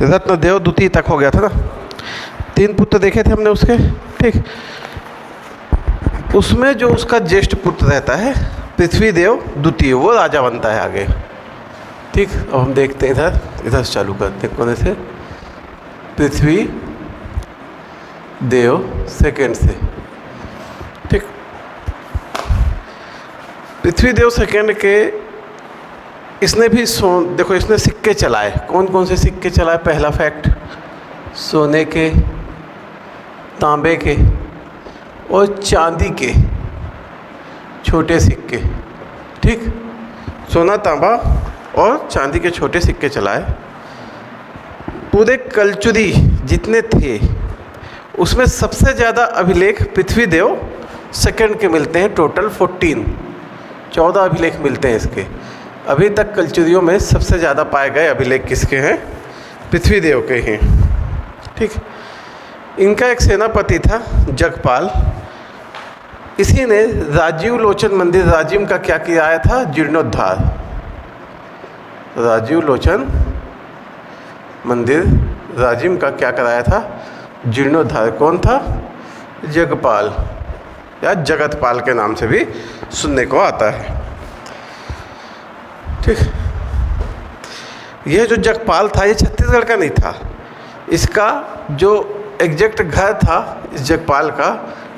रत्नदेव द्वितीय तक हो गया था ना, 3 पुत्र देखे थे हमने उसके, ठीक। उसमें जो उसका ज्येष्ठ पुत्र रहता है पृथ्वीदेव द्वितीय, वो राजा बनता है आगे, ठीक। अब हम देखते हैं इधर से चालू करते हैं, कोने से, पृथ्वी देव सेकेंड से, ठीक। पृथ्वीदेव सेकेंड के इसने भी देखो इसने सिक्के चलाए, कौन कौन से सिक्के चलाए, पहला फैक्ट, सोने के, तांबे के और चांदी के छोटे सिक्के, ठीक। सोना, तांबा और चांदी के छोटे सिक्के चलाए। पूरे कलचुरी जितने थे उसमें सबसे ज़्यादा अभिलेख पृथ्वीदेव सेकंड के मिलते हैं, टोटल 14 अभिलेख मिलते हैं इसके। अभी तक कलचुरियों में सबसे ज़्यादा पाए गए अभिलेख किसके हैं? पृथ्वीदेव के हैं, ठीक। इनका एक सेनापति था जगपाल, इसी ने राजीव लोचन मंदिर राजिम का क्या किया था? जीर्णोद्धार। राजीव लोचन मंदिर राजिम का क्या कराया था? जीर्णोद्धार। कौन था? जगपाल या जगतपाल के नाम से भी सुनने को आता है, ठीक। यह जो जगपाल था ये छत्तीसगढ़ का नहीं था, इसका जो एग्जैक्ट घर था इस जगपाल का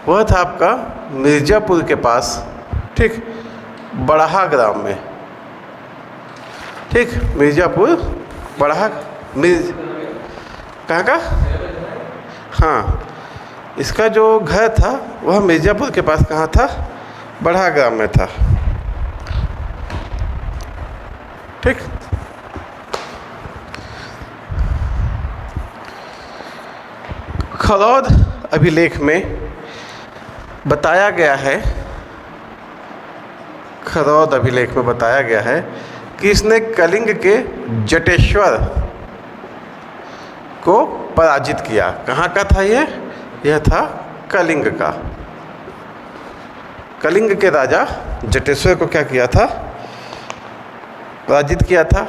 वह था आपका मिर्ज़ापुर के पास, ठीक, बड़हा ग्राम में, ठीक। मिर्ज़ापुर, बड़हा, कहाँ का? हाँ, इसका जो घर था वह मिर्ज़ापुर के पास कहाँ था? बड़हा ग्राम में था, ठीक। खरौद अभिलेख में बताया गया है, खरौद अभिलेख में बताया गया है कि इसने कलिंग के जटेश्वर को पराजित किया। कहाँ का था यह था कलिंग का। कलिंग के राजा जटेश्वर को क्या किया था? पराजित किया था।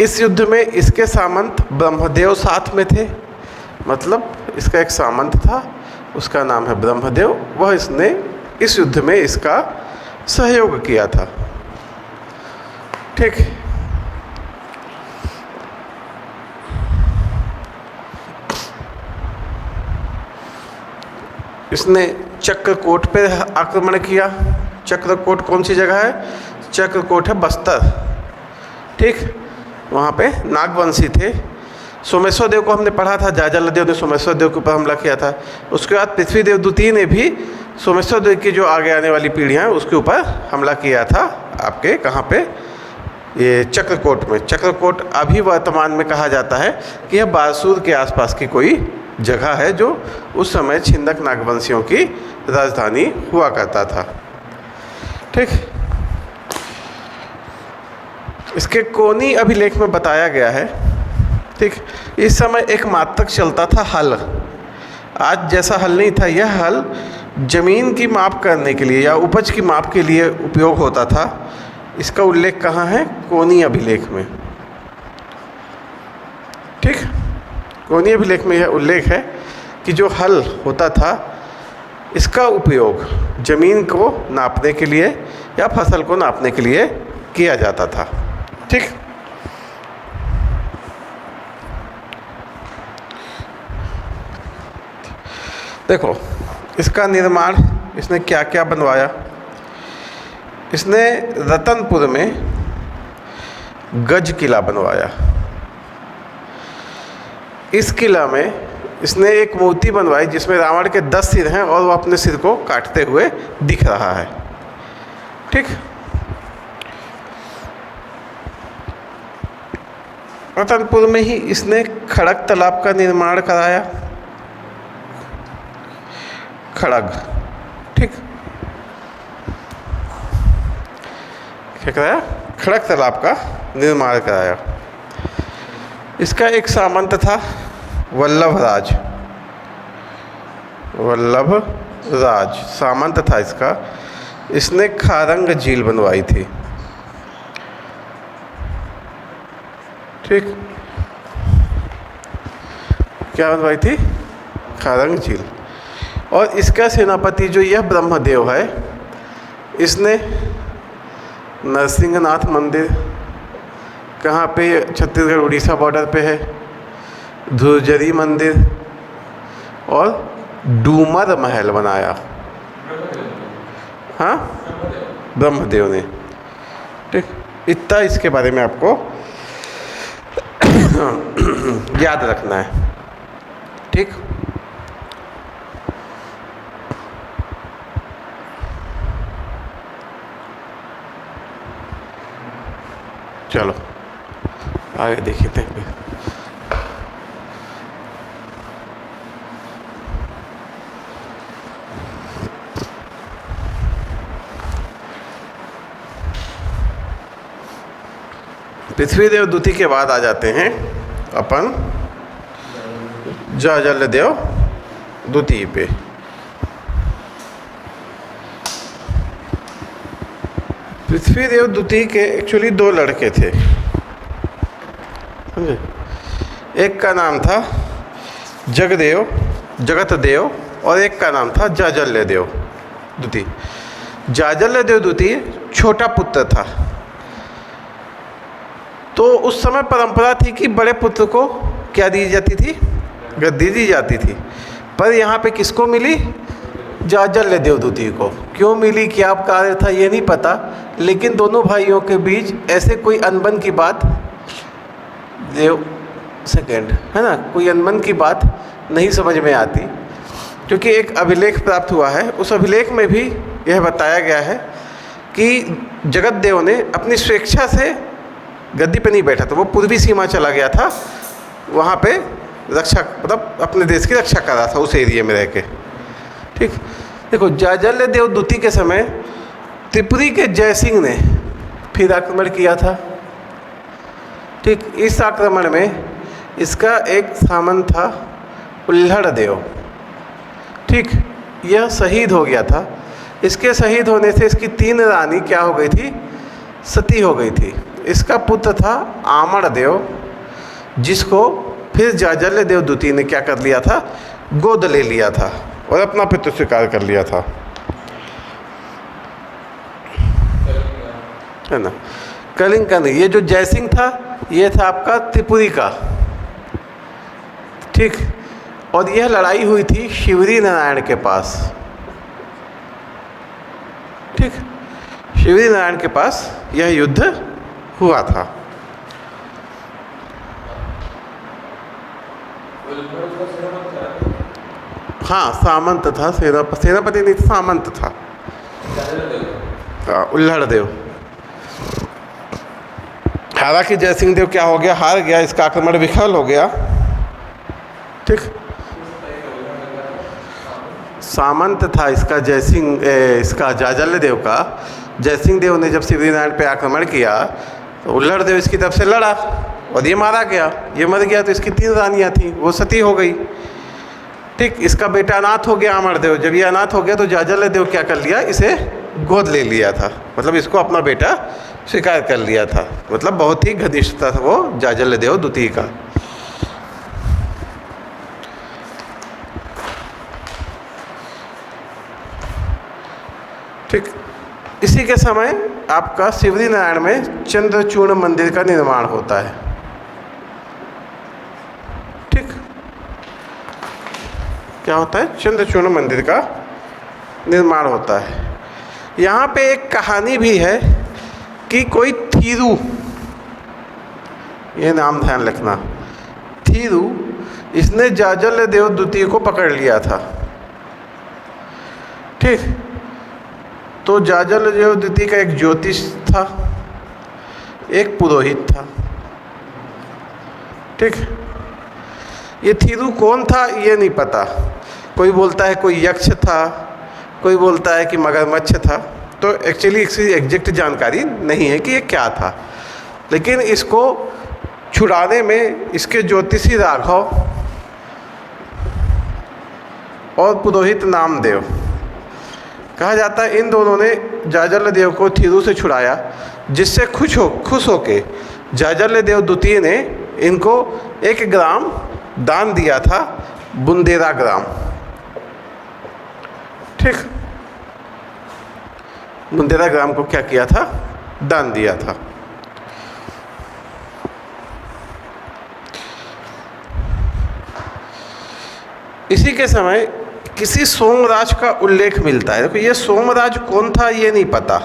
इस युद्ध में इसके सामंत ब्रह्मदेव साथ में थे, मतलब इसका एक सामंत था, उसका नाम है ब्रह्मदेव, वह इसने इस युद्ध में इसका सहयोग किया था, ठीक। इसने चक्रकोट पे आक्रमण किया। चक्रकोट कौन सी जगह है? चक्रकोट है बस्तर, ठीक। वहाँ पे नागवंशी थे। सोमेश्वर देव को हमने पढ़ा था, जाजाला देव ने सोमेश्वर देव के ऊपर हमला किया था। उसके बाद पृथ्वीदेव द्वितीय ने भी सोमेश्वर देव की जो आगे आने वाली पीढ़ियाँ हैं उसके ऊपर हमला किया था, आपके कहाँ पे? ये चक्रकोट में। चक्रकोट अभी वर्तमान में कहा जाता है कि यह बारसूर के आसपास की कोई जगह है जो उस समय छिंदक नागवंशियों की राजधानी हुआ करता था, ठीक। इसके कोनी अभिलेख में बताया गया है, ठीक। इस समय एक मात्रक चलता था हल, आज जैसा हल नहीं था। यह हल जमीन की माप करने के लिए या उपज की माप के लिए उपयोग होता था। इसका उल्लेख कहाँ है? कोनी अभिलेख में, ठीक। कोनी अभिलेख में यह उल्लेख है कि जो हल होता था इसका उपयोग जमीन को नापने के लिए या फसल को नापने के लिए किया जाता था, ठीक। देखो इसका निर्माण इसने क्या क्या बनवाया। इसने रतनपुर में गज किला बनवाया। इस किला में इसने एक मूर्ति बनवाई जिसमें रावण के 10 सिर हैं और वो अपने सिर को काटते हुए दिख रहा है, ठीक। रतनपुर में ही इसने खड़ग तालाब का निर्माण कराया। खड़ग, ठीक, क्या कराया? खड़ग तालाब का निर्माण कराया। इसका एक सामंत था वल्लभराज। वल्लभराज सामंत था इसका। इसने खारंग झील बनवाई थी, ठीक। क्या बनवाई थी? खारंग झील। और इसका सेनापति जो यह ब्रह्मदेव है, इसने नरसिंहनाथ मंदिर, कहाँ पे? छत्तीसगढ़ उड़ीसा बॉर्डर पे है। धुरजरी मंदिर और डूमर महल बनाया। हाँ, ब्रह्मदेव ने। ठीक, इतना इसके बारे में आपको याद रखना है। ठीक, चलो आगे देखते हैं। पृथ्वीदेव द्वितीय के बाद आ जाते हैं अपन जाजलदेव द्वितीय पे। पृथ्वीदेव द्वितीय के एक्चुअली 2 लड़के थे, समझे? एक का नाम था जगतदेव और एक का नाम था जाजल्यदेव द्वितीय। जाजल्यदेव द्वितीय छोटा पुत्र था। तो उस समय परंपरा थी कि बड़े पुत्र को क्या दी जाती थी? गद्दी दी जाती थी। पर यहाँ पे किसको मिली? जाजल्यदेव द्वितीय को। क्यों मिली, क्या कार्य था, ये नहीं पता, लेकिन दोनों भाइयों के बीच ऐसे कोई अनबन की बात, देव सेकेंड है ना, कोई अनबन की बात नहीं समझ में आती, क्योंकि एक अभिलेख प्राप्त हुआ है। उस अभिलेख में भी यह बताया गया है कि जगतदेव ने अपनी स्वेच्छा से गद्दी पे नहीं बैठा था, वो पूर्वी सीमा चला गया था, वहाँ पे रक्षा, मतलब अपने देश की रक्षा कर रहा था उस एरिया में रह के। ठीक, देखो जाजल्यदेव द्वितीय के समय त्रिपुरी के जयसिंह ने फिर आक्रमण किया था। ठीक, इस आक्रमण में इसका एक सामंत था उल्हड़देव। ठीक, यह शहीद हो गया था। इसके शहीद होने से इसकी 3 रानी क्या हो गई थी? सती हो गई थी। इसका पुत्र था आमरदेव, जिसको फिर जाजल्यदेव द्वितीय ने क्या कर लिया था? गोद ले लिया था और अपना पितृ स्वीकार कर लिया था, है ना। कलिंग का नहीं, ये जो जयसिंह था ये था आपका त्रिपुरी का। ठीक, और यह लड़ाई हुई थी शिवरी नारायण के पास। ठीक, शिवरी नारायण के पास यह युद्ध हुआ था। हाँ, सामंत था, सेनापति नहीं, सामंत था उल्हड़देव। हालांकि जयसिंह देव क्या हो गया? हार गया, इसका आक्रमण विफल हो गया। ठीक, सामंत था इसका इसका जाजल्यदेव का। जयसिंह देव ने जब शिवरी नारायण पे आक्रमण किया तो उल्हड़देव इसकी तरफ से लड़ा और ये मारा गया। ये मर गया तो इसकी 3 रानियाँ थीं, वो सती हो गई। ठीक, इसका बेटा अनाथ हो गया अमरदेव। जब ये अनाथ हो गया तो जाजल्यदेव क्या कर लिया? इसे गोद ले लिया था, मतलब इसको अपना बेटा स्वीकार कर लिया था। मतलब बहुत ही घनिष्ठ था वो जाजल्यदेव द्वितीय का। ठीक, इसी के समय आपका शिवरी नारायण में चंद्रचूर्ण मंदिर का निर्माण होता है। ठीक, क्या होता है? चंद्रचूर्ण मंदिर का निर्माण होता है। यहाँ पे एक कहानी भी है कि कोई थीरू, ये नाम ध्यान रखना, थीरू, इसने जाजल्यदेव द्वितीय को पकड़ लिया था। ठीक, तो जाजल्यदेव द्वितीय का एक ज्योतिष था, एक पुरोहित था। ठीक, ये थीरू कौन था ये नहीं पता। कोई बोलता है कोई यक्ष था, कोई बोलता है कि मगरमच्छ था। तो एक्चुअली इसकी एग्जैक्ट जानकारी नहीं है कि ये क्या था, लेकिन इसको छुड़ाने में इसके ज्योतिषी राघव और पुरोहित नामदेव, कहा जाता है इन दोनों ने जाजल्यदेव को थीरू से छुड़ाया, जिससे खुश होके जाजल्यदेव द्वितीय ने इनको 1 ग्राम दान दिया था बुंदेला ग्राम। ठीक, बुंदेला ग्राम को क्या किया था? दान दिया था। इसी के समय किसी सोमराज का उल्लेख मिलता है। देखो ये सोमराज कौन था ये नहीं पता,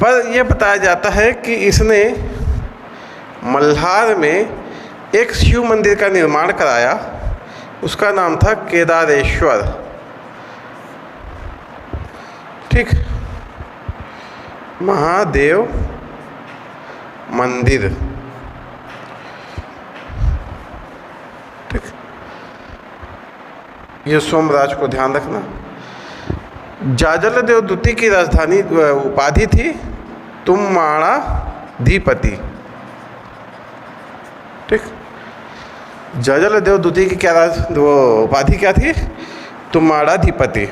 पर यह बताया जाता है कि इसने मल्हार में एक शिव मंदिर का निर्माण कराया, उसका नाम था केदारेश्वर। ठीक, महादेव मंदिर। ठीक, ये सोमराज को ध्यान रखना। जाजलदेव द्वितीय की राजधानी उपाधि थी तुम्माड़ाधिपति। ठीक, जाजलदेव द्वितीय की क्या उपाधि क्या थी? तुम्माड़ाधिपति।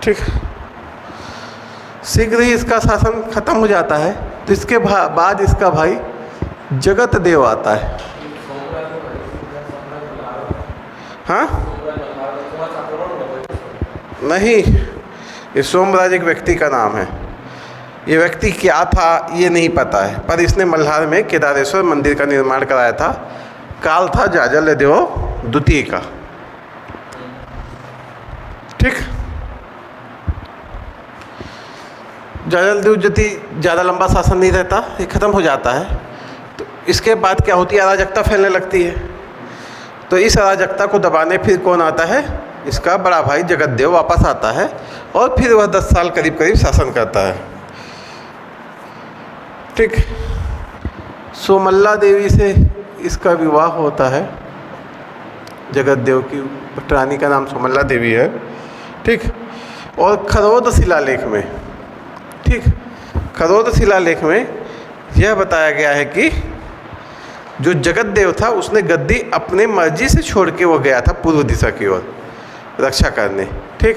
ठीक, शीघ्र ही इसका शासन खत्म हो जाता है, तो इसके बाद इसका भाई जगत देव आता है। हाँ नहीं, ये सोमराज एक व्यक्ति का नाम है। ये व्यक्ति क्या था ये नहीं पता है, पर इसने मल्हार में केदारेश्वर मंदिर का निर्माण कराया था। काल था जाजलदेव द्वितीय का। ठीक, जाजलदेव द्वितीय ज़्यादा लंबा शासन नहीं रहता, ये खत्म हो जाता है। तो इसके बाद क्या होती है? अराजकता फैलने लगती है। तो इस अराजकता को दबाने फिर कौन आता है? इसका बड़ा भाई जगतदेव वापस आता है और फिर वह 10 साल करीब करीब शासन करता है। ठीक, सोमल्ला देवी से इसका विवाह होता है। जगतदेव की पुत्रानी का नाम सोमल्ला देवी है। ठीक, और खरोद शिलालेख में, ठीक, खरोद शिलालेख में यह बताया गया है कि जो जगतदेव था उसने गद्दी अपने मर्जी से छोड़ के वो गया था पूर्व दिशा की ओर रक्षा करने। ठीक,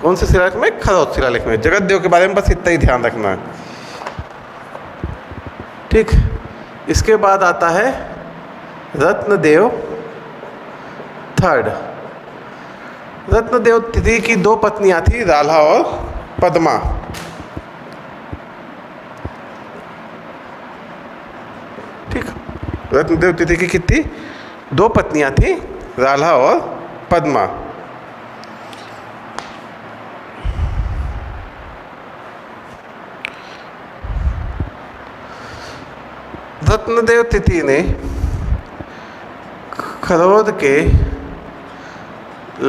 कौन से शिलालेख में? खरोद शिलालेख में। जगतदेव के बारे में बस इतना ही ध्यान रखना है। ठीक, इसके बाद आता है रत्नदेव थर्ड। रत्नदेव तृतीय की 2 पत्नियां थी, राल्हा और पद्मा। ठीक, रत्नदेव तृतीय की कितनी? 2 पत्नियां थी, राल्हा और पद्मा। रत्नदेव तृतीय ने खरोद के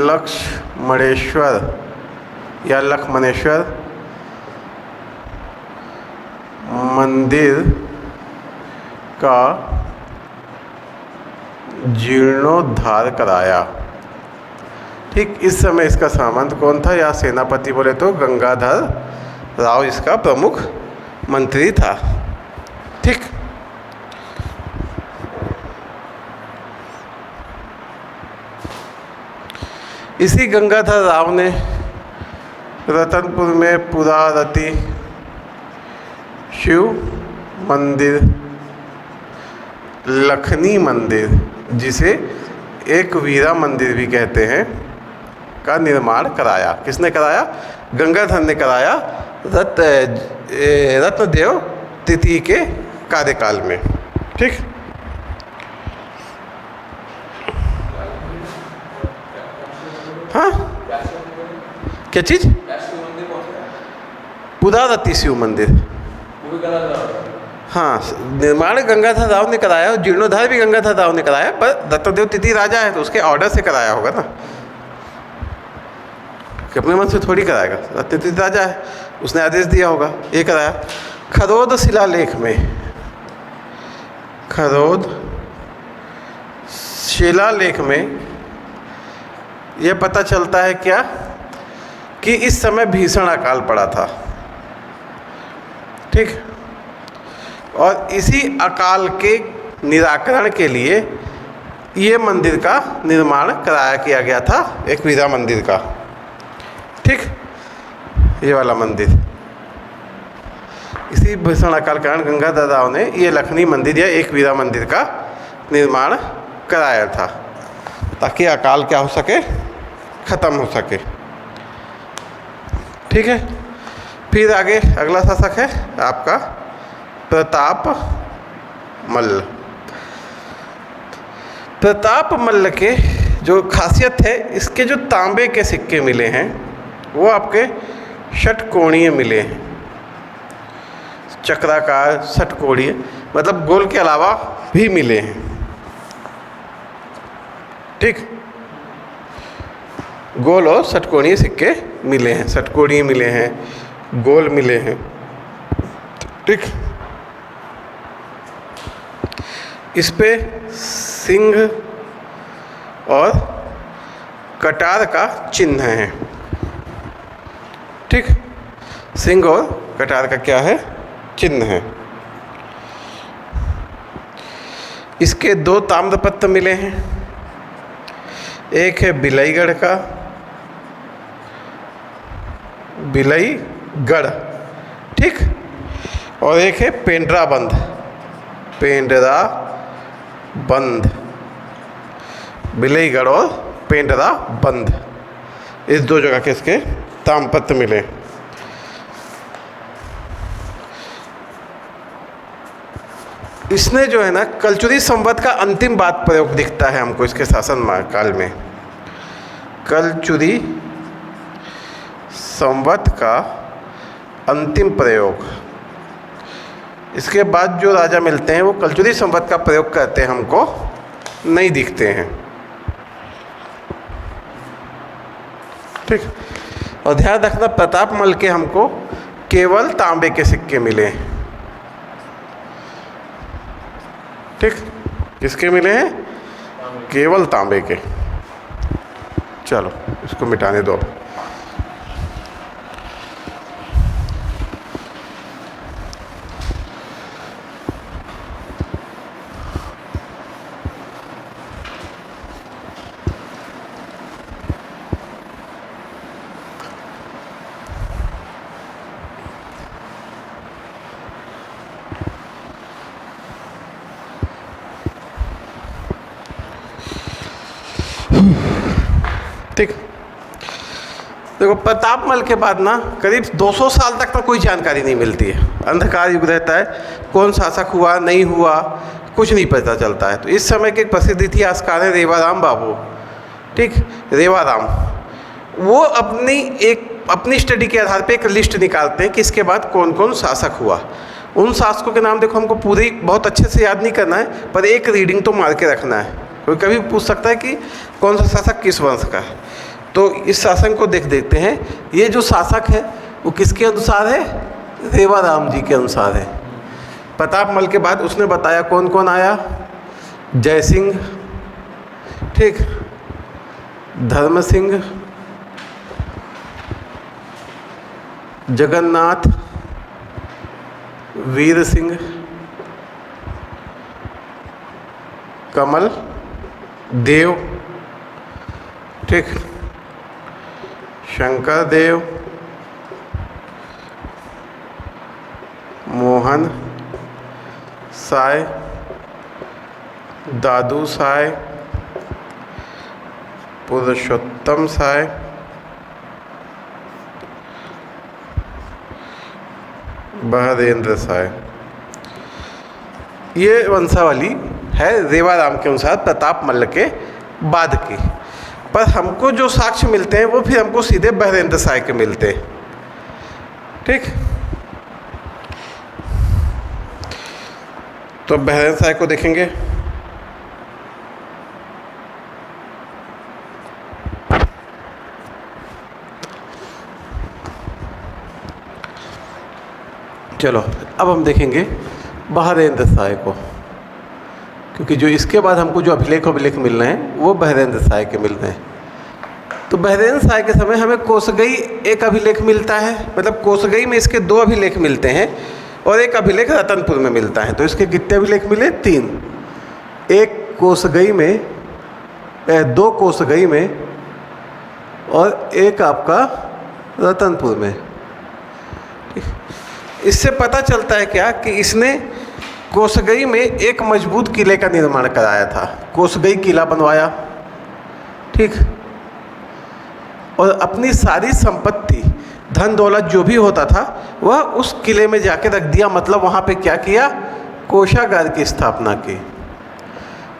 लक्ष्मणेश्वर या लक्ष्मणेश्वर मंदिर का जीर्णोद्धार कराया। ठीक, इस समय इसका सामंत कौन था या सेनापति बोले तो गंगाधर राव इसका प्रमुख मंत्री था। ठीक, इसी गंगाधर राव ने रतनपुर में पुरारती शिव मंदिर, लखनी मंदिर, जिसे एक वीरा मंदिर भी कहते हैं, का निर्माण कराया। किसने कराया? गंगाधर ने कराया रत्नदेव तृतीय के कार्यकाल में। ठीक, हाँ, क्या चीज़? पुरारती शिव मंदिर। हाँ, निर्माण गंगाधर राव ने कराया और जीर्णोद्धार भी गंगाधर राव ने कराया, पर रत्नदेव तृतीय राजा है तो उसके ऑर्डर से कराया होगा ना, कि अपने मन से थोड़ी कराएगा। रत्नदेव तृतीय राजा है, उसने आदेश दिया होगा, ये कराया। खरोद शिलालेख में, खरोद शिलालेख में यह पता चलता है क्या कि इस समय भीषण अकाल पड़ा था। ठीक, और इसी अकाल के निराकरण के लिए ये मंदिर का निर्माण कराया किया गया था, एक वीरा मंदिर का। ठीक, ये वाला मंदिर। इसी भीषण अकाल के कारण गंगाधर राव ने ये लखनी मंदिर या एकवीरा मंदिर का निर्माण कराया था, ताकि अकाल क्या हो सके, ख़त्म हो सके। ठीक है। फिर आगे अगला शासक है आपका प्रताप मल्ल। प्रताप मल्ल के जो खासियत है, इसके जो तांबे के सिक्के मिले हैं वो आपके षटकोणीय मिले हैं, चक्राकार षटकोणीय, मतलब गोल के अलावा भी मिले हैं। ठीक, गोल और षटकोणीय सिक्के मिले हैं, षटकोणीय मिले हैं, गोल मिले हैं। ठीक, इस पे सिंह और कटार का चिन्ह है। ठीक, सिंह और कटार का क्या है, चिन्ह है। इसके 2 ताम्रपत्र मिले हैं, एक है बिलईगढ़ का, बिलईगढ़, ठीक, और एक है पेंड्राबंद, पेंड्राबंद, बिलईगढ़ और पेंड्राबंद, इस 2 जगह के इसके ताम्रपत्र मिले। इसने जो है ना कलचुरी संवत का अंतिम बात प्रयोग दिखता है हमको इसके शासन काल में। कलचुरी संवत का अंतिम प्रयोग, इसके बाद जो राजा मिलते हैं वो कलचुरी संवत का प्रयोग करते हैं हमको नहीं दिखते हैं। ठीक, और ध्यान रखना प्रताप मल के हमको केवल तांबे के सिक्के मिले हैं। ठीक, किसके मिले हैं, केवल तांबे के। चलो इसको मिटाने दो। ठीक, देखो प्रतापमल के बाद ना करीब 200 साल तक ना कोई जानकारी नहीं मिलती है, अंधकार युग रहता है, कौन शासक हुआ नहीं हुआ कुछ नहीं पता चलता है। तो इस समय के प्रसिद्ध इतिहासकार है रेवाराम बाबू। ठीक, रेवाराम वो अपनी स्टडी के आधार पे एक लिस्ट निकालते हैं कि इसके बाद कौन कौन शासक हुआ। उन शासकों के नाम देखो हमको पूरी बहुत अच्छे से याद नहीं करना है, पर एक रीडिंग तो मार के रखना है। कोई कभी पूछ सकता है कि कौन सा शासक किस वंश का है, तो इस शासन को देखते हैं। ये जो शासक है वो किसके अनुसार है, रेवाराम जी के अनुसार है। प्रतापमल के बाद उसने बताया कौन कौन आया, जय सिंह, ठीक, धर्म सिंह, जगन्नाथ, वीर सिंह, कमल देव, ठीक, शंकर देव, मोहन साय, दादू साय, पुरुषोत्तम साय, बहरेंद्र साय। ये वंशावली है रेवाराम के अनुसार प्रतापमल के बाद की। पर हमको जो साक्ष्य मिलते हैं वो फिर हमको सीधे बहरेंद्र साय के मिलते हैं। ठीक, तो बहरेंद्र साय को देखेंगे। चलो अब हम देखेंगे बहरेंद्र साय को, क्योंकि जो इसके बाद हमको जो अभिलेख मिल रहे हैं वो बहरेंद्र साय के मिल रहे हैं। तो बहरेंद्र साय के समय हमें कोसगई एक अभिलेख मिलता है, मतलब कोसगई में इसके 2 अभिलेख मिलते हैं और एक अभिलेख रतनपुर में मिलता है। तो इसके कितने अभिलेख मिले, 3, एक कोसगई में, 2 कोसगई में और एक आपका रतनपुर में। इससे पता चलता है क्या कि इसने कोसगई में एक मजबूत किले का निर्माण कराया था। कोसगई किला बनवाया, ठीक, और अपनी सारी संपत्ति, धन दौलत जो भी होता था वह उस किले में जाके रख दिया। मतलब वहाँ पे क्या किया, कोषागार की स्थापना की।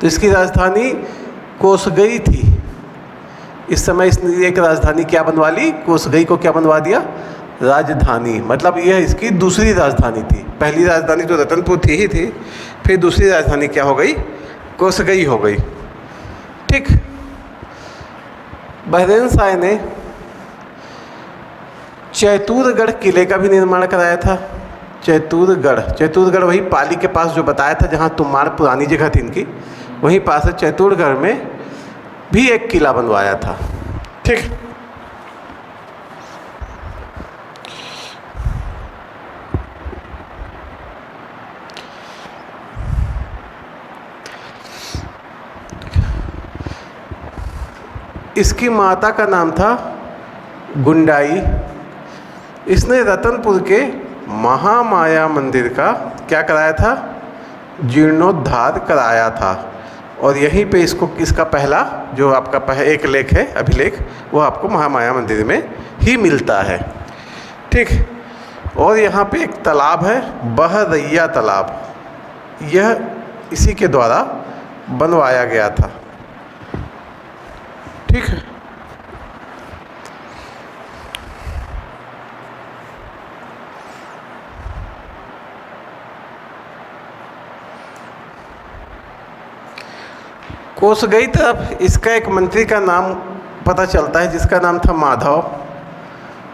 तो इसकी राजधानी कोसगई थी। इस समय इसने एक राजधानी क्या बनवा ली, कोसगई को क्या बनवा दिया, राजधानी। मतलब यह इसकी दूसरी राजधानी थी। पहली राजधानी तो रतनपुर थी ही थी, फिर दूसरी राजधानी क्या हो गई, कोसगई हो गई, ठीक। बहरैन शाह ने चैतूरगढ़ किले का भी निर्माण कराया था। चैतूरगढ़ वही पाली के पास जो बताया था, जहाँ तुम्हार पुरानी जगह थी इनकी, वहीं पास है। चैतूरगढ़ में भी एक किला बनवाया था, ठीक। इसकी माता का नाम था गुंडाई। इसने रतनपुर के महामाया मंदिर का क्या कराया था, जीर्णोद्धार कराया था। और यहीं पे इसको इसका पहला जो आपका एक लेख है, अभिलेख, वो आपको महामाया मंदिर में ही मिलता है, ठीक। और यहाँ पे एक तालाब है, बहरैया तालाब, यह इसी के द्वारा बनवाया गया था, ठीक है। कोसगई तरफ इसका एक मंत्री का नाम पता चलता है, जिसका नाम था माधव।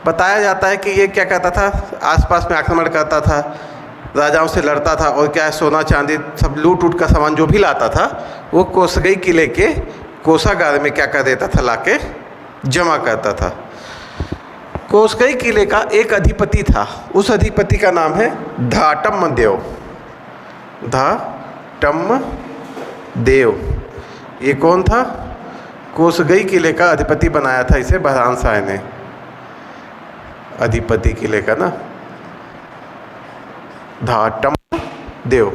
बताया जाता है कि ये क्या करता था, आसपास में आक्रमण करता था, राजाओं से लड़ता था, और क्या सोना चांदी सब लूट उट का सामान जो भी लाता था वो कोसगई किले के कोषागार में क्या कर देता था, लाके जमा करता था। कोसगई किले का एक अधिपति था, उस अधिपति का नाम है धाटम देव। धाटम देव ये कौन था, कोसगई किले का अधिपति बनाया था इसे बहरान शाह ने, अधिपति किले का ना, धाटम देव,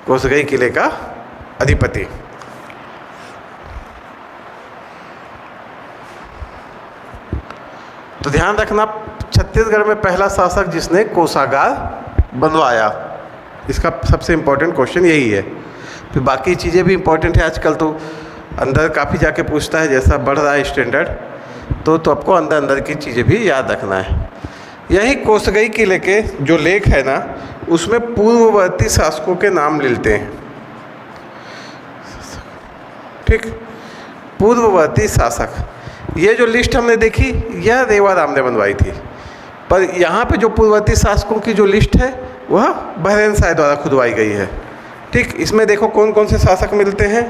कोसगई किले का अधिपति। तो ध्यान रखना, छत्तीसगढ़ में पहला शासक जिसने कोषागार बनवाया, इसका सबसे इम्पोर्टेंट क्वेश्चन यही है। फिर बाकी चीज़ें भी इम्पोर्टेंट है, आजकल तो अंदर काफ़ी जाके पूछता है, जैसा बढ़ रहा है स्टैंडर्ड, तो आपको अंदर की चीज़ें भी याद रखना है। यही कोसगई किले के जो लेख है ना, उसमें पूर्ववर्ती शासकों के नाम मिलते हैं, ठीक। पूर्ववर्ती शासक, ये जो लिस्ट हमने देखी यह रेवा राम ने बनवाई थी, पर यहाँ पे जो पूर्ववर्ती शासकों की जो लिस्ट है वह बहरैन शाह द्वारा खुदवाई गई है, ठीक। इसमें देखो कौन कौन से शासक मिलते हैं,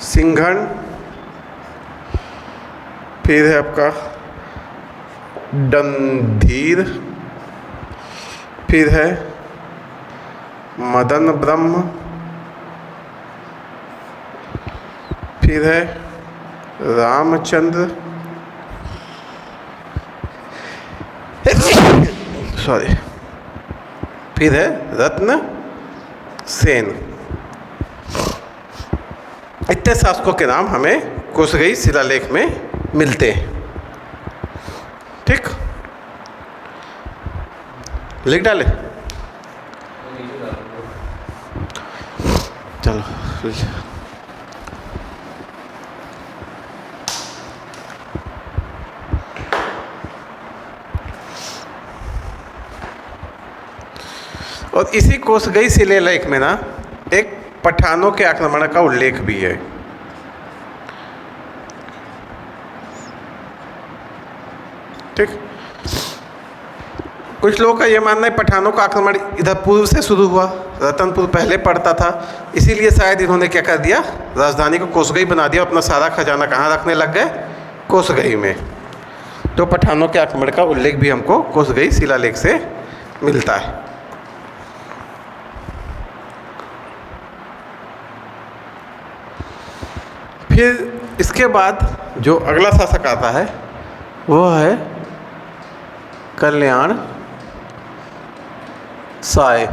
सिंघन, फिर है आपका डंधीर, फिर है मदन ब्रह्म, फिर है रामचंद्र, सॉरी, फिर है रत्न सेन। इतने शासकों के नाम हमें कोसगई शिलालेख में मिलते हैं, ठीक। लिख डाले, चलो। और इसी कोसगई शिलालेख में ना एक पठानों के आक्रमण का उल्लेख भी है, ठीक। कुछ लोगों का ये मानना है पठानों का आक्रमण इधर पूर्व से शुरू हुआ, रतनपुर पहले पड़ता था, इसीलिए शायद इन्होंने क्या कर दिया, राजधानी को कोसगई बना दिया, अपना सारा खजाना कहाँ रखने लग गए, कोसगई में। तो पठानों के आक्रमण का उल्लेख भी हमको कोसगई शिलालेख से मिलता है। फिर इसके बाद जो अगला शासक आता है वो है कल्याण साय।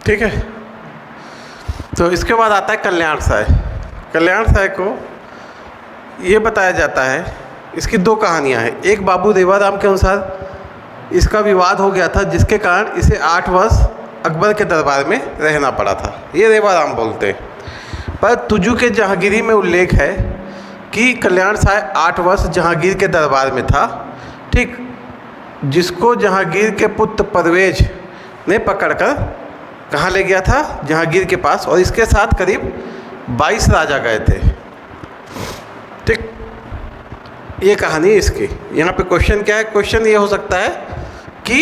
ठीक है, तो इसके बाद आता है कल्याण साय। कल्याण साय को ये बताया जाता है, इसकी दो कहानियाँ हैं। एक बाबू देवाराम के अनुसार इसका विवाद हो गया था, जिसके कारण इसे 8 वर्ष अकबर के दरबार में रहना पड़ा था, ये देवाराम बोलते हैं। पर तुजू के जहांगीरी में उल्लेख है कि कल्याण साय 8 वर्ष जहांगीर के दरबार में था, ठीक, जिसको जहांगीर के पुत्र परवेज ने पकड़कर कहाँ ले गया था, जहांगीर के पास, और इसके साथ करीब 22 राजा गए थे। ठीक, ये कहानी इसकी। यहाँ पे क्वेश्चन क्या है, क्वेश्चन ये हो सकता है कि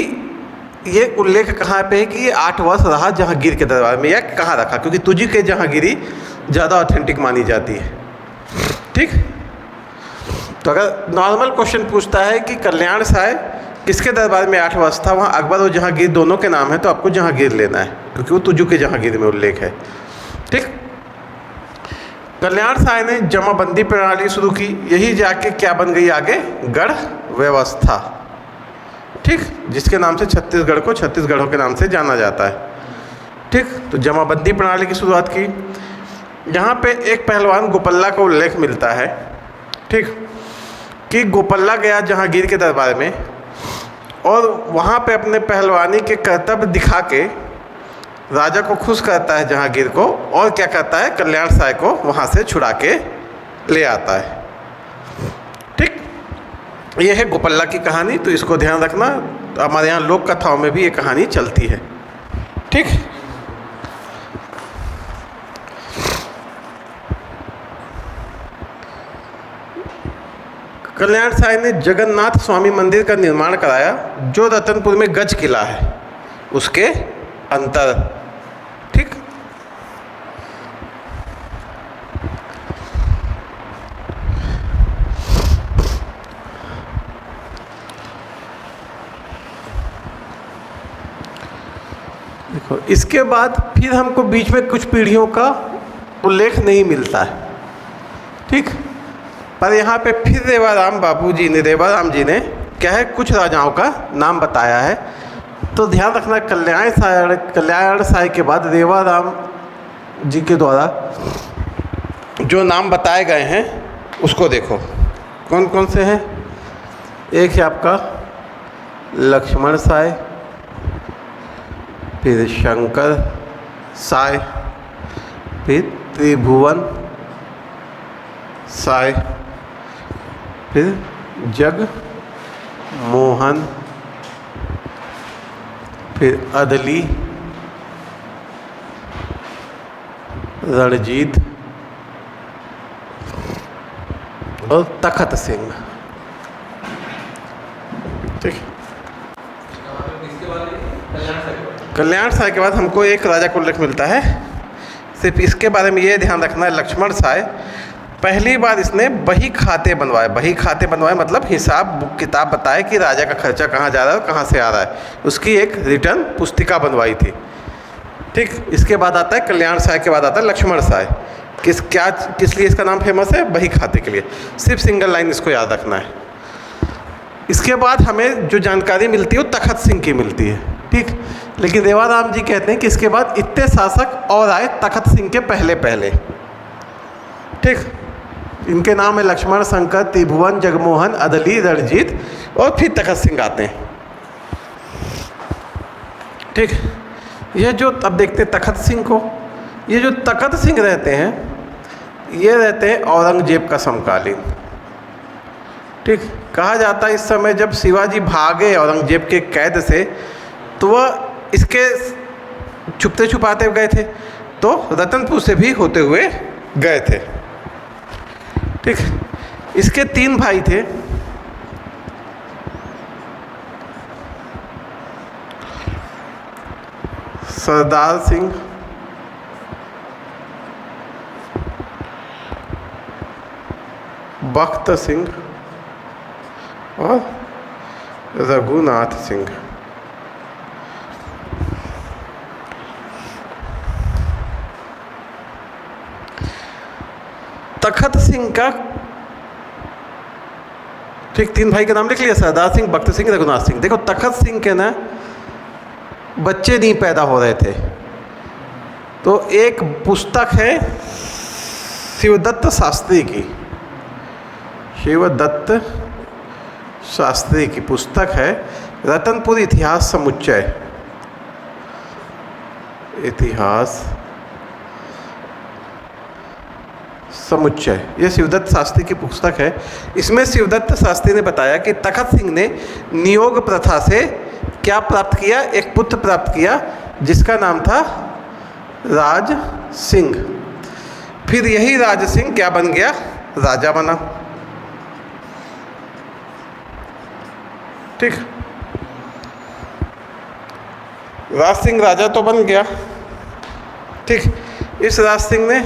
ये उल्लेख कहाँ पे है कि ये 8 वर्ष रहा जहांगीर के दरबार में, या कहाँ रखा, क्योंकि तुझी के जहांगीरी ज़्यादा ऑथेंटिक मानी जाती है। ठीक, तो अगर नॉर्मल क्वेश्चन पूछता है कि कल्याण साय किसके दरबार में 8 वर्ष था, वहाँ अकबर और जहांगीर दोनों के नाम है, तो आपको जहांगीर लेना है, क्योंकि वो तुजू के जहांगीर में उल्लेख है। ठीक, कल्याण साय ने जमाबंदी प्रणाली शुरू की, यही जाके क्या बन गई आगे, गढ़ व्यवस्था। ठीक, जिसके नाम से छत्तीसगढ़ को छत्तीसगढ़ों के नाम से जाना जाता है। ठीक, तो जमाबंदी प्रणाली की शुरुआत की। यहाँ पे एक पहलवान गोपल्ला का उल्लेख मिलता है, ठीक, कि गोपल्ला गया जहांगीर के दरबार में और वहाँ पे अपने पहलवानी के कर्तव्य दिखा के राजा को खुश करता है जहांगीर को, और क्या करता है, कल्याण साय को वहाँ से छुड़ा के ले आता है। ठीक, ये है गोपल्ला की कहानी, तो इसको ध्यान रखना। तो हमारे यहाँ लोक कथाओं में भी ये कहानी चलती है। ठीक, कल्याण साय ने जगन्नाथ स्वामी मंदिर का निर्माण कराया, जो रतनपुर में गज किला है उसके अंतर। ठीक, देखो, इसके बाद फिर हमको बीच में कुछ पीढ़ियों का उल्लेख नहीं मिलता है। ठीक, पर यहाँ पे फिर देवाराम जी ने क्या है, कुछ राजाओं का नाम बताया है। तो ध्यान रखना, कल्याण साय के बाद देवाराम जी के द्वारा जो नाम बताए गए हैं उसको देखो, कौन कौन से हैं। एक है आपका लक्ष्मण साय, फिर शंकर साय, फिर त्रिभुवन साय, फिर जग मोहन, फिर अदली, रणजीत और तखत सिंह। ठीक, कल्याण साय के बाद हमको एक राजा का उल्लेख मिलता है, सिर्फ इसके बारे में ये ध्यान रखना है, लक्ष्मण साय पहली बार इसने बही खाते बनवाए, मतलब हिसाब बुक किताब बताए कि राजा का खर्चा कहाँ जा रहा है और कहाँ से आ रहा है, उसकी एक रिटर्न पुस्तिका बनवाई थी। ठीक, इसके बाद आता है कल्याण साय के बाद आता है लक्ष्मण साय। किस लिए इसका नाम फेमस है, बही खाते के लिए। सिर्फ सिंगल लाइन इसको याद रखना है। इसके बाद हमें जो जानकारी मिलती है वो तखत सिंह की मिलती है, ठीक। लेकिन देवाराम जी कहते हैं कि इसके बाद इतने शासक और आए तखत सिंह के पहले पहले, ठीक। इनके नाम है लक्ष्मण, शंकर, त्रिभुवन, जगमोहन, अदली, रणजीत और फिर तखत सिंह आते हैं, ठीक। ये जो अब देखते हैं तखत सिंह को, ये जो तखत सिंह रहते हैं ये रहते हैं औरंगजेब का समकालीन, ठीक। कहा जाता है इस समय जब शिवाजी भागे औरंगजेब के कैद से तो वह इसके छुपते छुपाते गए थे, तो रतनपुर से भी होते हुए गए थे, ठीक। इसके 3 भाई थे, सरदार सिंह, बख्त सिंह और रघुनाथ सिंह। तखत सिंह का, ठीक, 3 भाई का नाम लिख लिया, सरदार सिंह, बख्त सिंह, रघुनाथ सिंह। देखो तखत सिंह के ना बच्चे नहीं पैदा हो रहे थे, तो एक पुस्तक है शिवदत्त शास्त्री की, शिवदत्त शास्त्री की पुस्तक है रतनपुर इतिहास समुच्चय, इतिहास समुच्चय, ये शिवदत्त शास्त्री की पुस्तक है। इसमें शिवदत्त शास्त्री ने बताया कि तखत सिंह ने नियोग प्रथा से क्या प्राप्त किया, एक पुत्र प्राप्त किया जिसका नाम था राज सिंह। फिर यही राज सिंह क्या बन गया, राजा बना, ठीक। राज सिंह राजा तो बन गया, ठीक। इस राज सिंह ने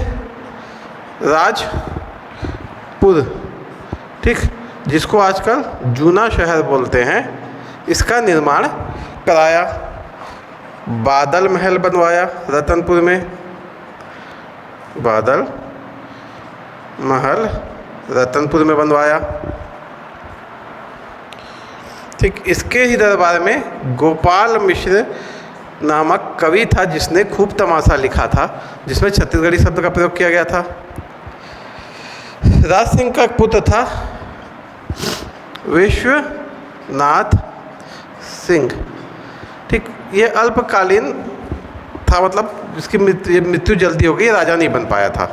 राजपुर, ठीक, जिसको आजकल जूना शहर बोलते हैं, इसका निर्माण कराया। बादल महल बनवाया रतनपुर में, बादल महल रतनपुर में बनवाया, ठीक। इसके ही दरबार में गोपाल मिश्र नामक कवि था जिसने खूब तमाशा लिखा था, जिसमें छत्तीसगढ़ी शब्द का प्रयोग किया गया था। राज सिंह का पुत्र था विश्वनाथ सिंह, ठीक। ये अल्पकालीन था, मतलब इसकी मृत्यु जल्दी हो गई, राजा नहीं बन पाया था।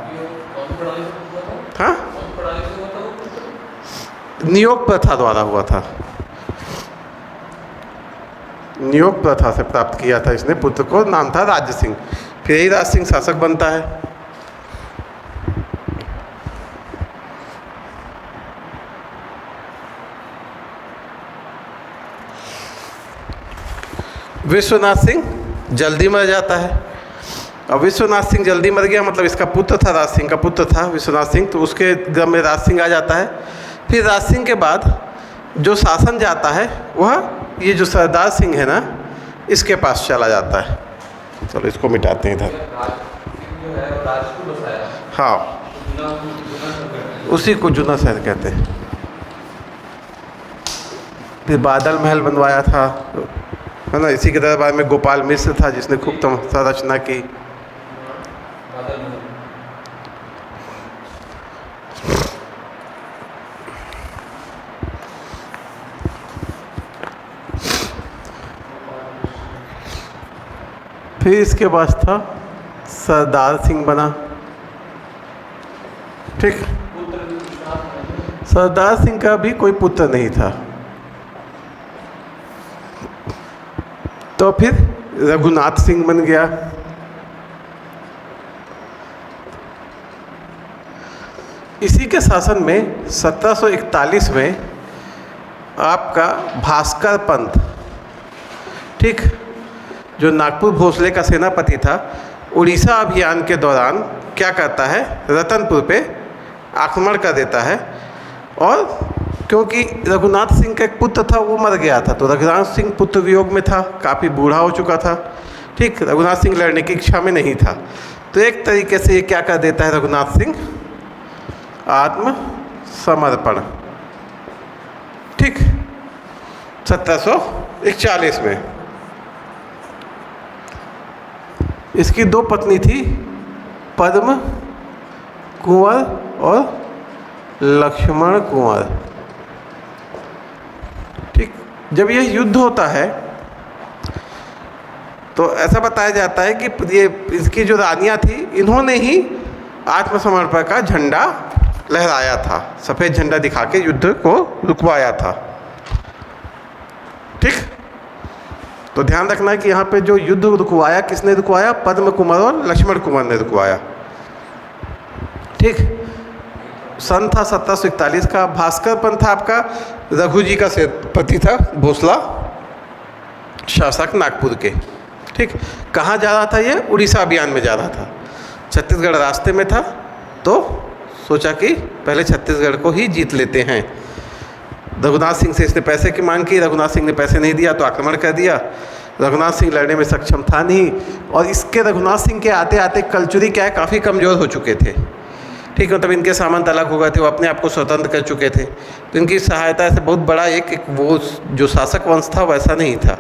हाँ, नियोग प्रथा द्वारा हुआ था, नियोग प्रथा से प्राप्त किया था इसने पुत्र को, नाम था राज सिंह। फिर यही राज सिंह शासक बनता है। विश्वनाथ सिंह जल्दी मर जाता है। अब विश्वनाथ सिंह जल्दी मर गया, मतलब इसका पुत्र था, राज सिंह का पुत्र था विश्वनाथ सिंह, तो उसके घर में राज सिंह आ जाता है। फिर राज सिंह के बाद जो शासन जाता है वह ये जो सरदार सिंह है ना, इसके पास चला जाता है। चलो इसको मिटाते हैं इधर। हाँ, उसी को जूना शहर कहते हैं। फिर बादल महल बनवाया था, है ना, इसी के दरबार में गोपाल मिश्र था जिसने खूब तमाशा रचना की। फिर इसके बाद था सरदार सिंह बना, ठीक। सरदार सिंह का भी कोई पुत्र नहीं था, तो फिर रघुनाथ सिंह बन गया। इसी के शासन में 1741 में आपका भास्कर पंत, ठीक, जो नागपुर भोसले का सेनापति था, उड़ीसा अभियान के दौरान क्या करता है, रतनपुर पे आक्रमण कर देता है। और क्योंकि रघुनाथ सिंह का एक पुत्र था वो मर गया था, तो रघुनाथ सिंह पुत्र वियोग में था, काफ़ी बूढ़ा हो चुका था, ठीक। रघुनाथ सिंह लड़ने की इच्छा में नहीं था, तो एक तरीके से ये क्या कर देता है रघुनाथ सिंह, आत्मसमर्पण, ठीक। 1741 में। इसकी 2 पत्नी थी, पद्म कुंवर और लक्ष्मण कुंवर। ठीक, जब यह युद्ध होता है तो ऐसा बताया जाता है कि ये इसकी जो रानियां थी, इन्होंने ही आत्मसमर्पण का झंडा लहराया था, सफ़ेद झंडा दिखा के युद्ध को रुकवाया था। ठीक, तो ध्यान रखना है कि यहाँ पे जो युद्ध रुकवाया, किसने रुकवाया? पद्म कुंवर और लक्ष्मण कुंवर ने रुकवाया। ठीक, सन था 1741 का। भास्कर पंथ था आपका रघु जी का सेनापति था, भोसला शासक नागपुर के। ठीक, कहाँ जा रहा था ये? उड़ीसा अभियान में जा रहा था। छत्तीसगढ़ रास्ते में था, तो सोचा कि पहले छत्तीसगढ़ को ही जीत लेते हैं। रघुनाथ सिंह से इसने पैसे की मांग की, रघुनाथ सिंह ने पैसे नहीं दिया तो आक्रमण कर दिया। रघुनाथ सिंह लड़ने में सक्षम था नहीं, और इसके रघुनाथ सिंह के आते आते कलचुरी क्या है, काफ़ी कमज़ोर हो चुके थे। ठीक, मतलब इनके सामंत अलग हो गए थे, वो अपने आप को स्वतंत्र कर चुके थे। तो इनकी सहायता से बहुत बड़ा एक वो जो शासक वंश था वैसा नहीं था।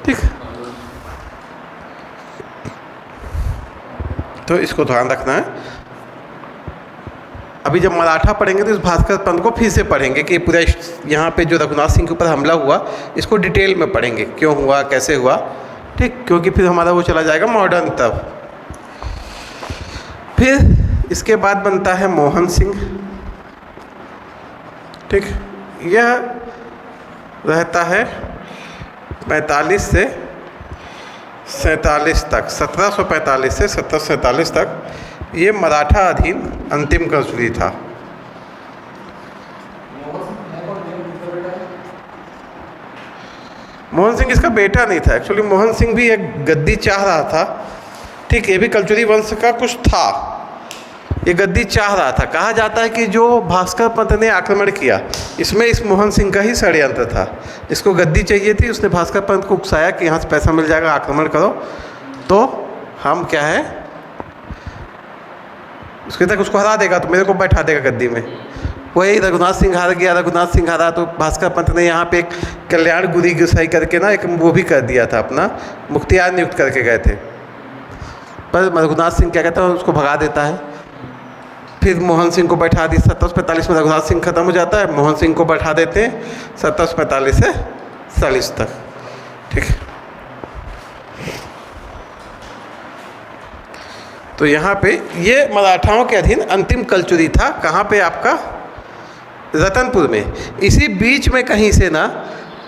ठीक, तो इसको ध्यान रखना है। अभी जब मराठा पढ़ेंगे तो इस भास्कर पंथ को फिर से पढ़ेंगे कि पूरा यहाँ पे जो रघुनाथ सिंह के ऊपर हमला हुआ, इसको डिटेल में पढ़ेंगे, क्यों हुआ, कैसे हुआ। ठीक, क्योंकि फिर हमारा वो चला जाएगा मॉडर्न तब। फिर इसके बाद बनता है मोहन सिंह। ठीक, यह रहता है 45 से 47 तक, 1745 से 1747 तक ये मराठा अधीन अंतिम कसूरी था। मोहन सिंह इसका बेटा नहीं था। एक्चुअली मोहन सिंह भी एक गद्दी चाह रहा था। ठीक, ये भी कलचुरी वंश का कुछ था, ये गद्दी चाह रहा था। कहा जाता है कि जो भास्कर पंथ ने आक्रमण किया, इसमें इस मोहन सिंह का ही षड्यंत्र था। इसको गद्दी चाहिए थी, उसने भास्कर पंथ को उकसाया कि यहाँ से पैसा मिल जाएगा, आक्रमण करो, तो हम क्या है उसके तक उसको हरा देगा तो मेरे को बैठा देगा गद्दी में। वही रघुनाथ सिंह हार गया, रघुनाथ सिंह हारा तो भास्कर पंथ ने यहाँ पे एक कल्याण गुरी गुसाई करके ना एक वो भी कर दिया था, अपना मुख्तियार नियुक्त करके गए थे। पर रघुनाथ सिंह क्या कहता है, उसको भगा देता है। फिर मोहन सिंह को बैठा दी। 1745 में रघुनाथ सिंह खत्म हो जाता है, मोहन सिंह को बैठा देते हैं 1745 से 40 तक। ठीक, तो यहाँ पे ये मराठाओं के अधीन अंतिम कलचुरी था। कहाँ पे? आपका रतनपुर में। इसी बीच में कहीं से ना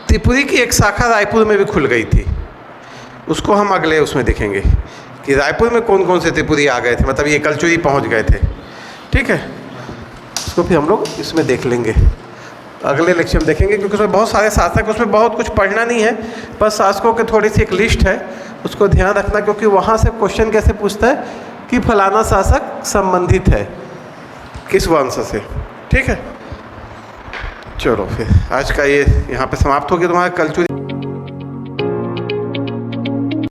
त्रिपुरी की एक शाखा रायपुर में भी खुल गई थी। उसको हम अगले उसमें देखेंगे कि रायपुर में कौन कौन से त्रिपुरी आ गए थे, मतलब ये कलचुरी पहुँच गए थे। ठीक है, उसको फिर हम लोग इसमें देख लेंगे, अगले लेक्चर में देखेंगे, क्योंकि उसमें बहुत सारे शासक, उसमें बहुत कुछ पढ़ना नहीं है, पर शासकों की थोड़ी सी एक लिस्ट है, उसको ध्यान रखना, क्योंकि वहाँ से क्वेश्चन कैसे पूछता है कि फलाना शासक संबंधित है किस वंश से। ठीक है, चलो फिर आज का ये यहाँ पे समाप्त हो गया तुम्हारा कलचुरी।